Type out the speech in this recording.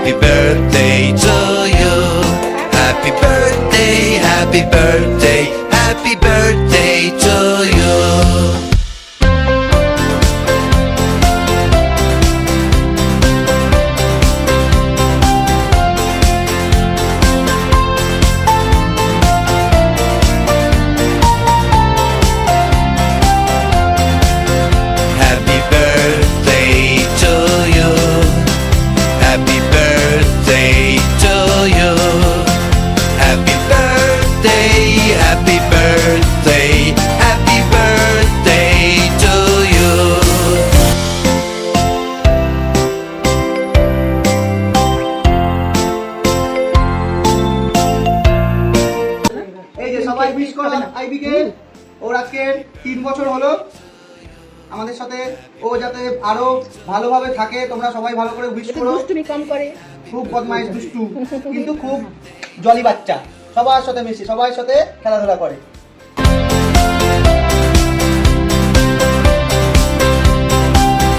Happy birthday to you. Happy birthday, happy birthday, happy birthday to you. Happy birthday to you. Happy birthday to you. Happy birthday, happy birthday, happy birthday to you. এই যে সবাই উইশ করো আইবিকে। ওর আজকে 3 বছর হলো আমাদের সাথে। ও যাতে আরো ভালোভাবে থাকে, তোমরা সবাই ভালো করে উইশ করো। দুষ্টুমি কম করে, খুব বদমাইশ দুষ্টু, কিন্তু খুব জলি বাচ্চা। সবার সাথে মিশে, সবার সাথে খেলাধুলা করে।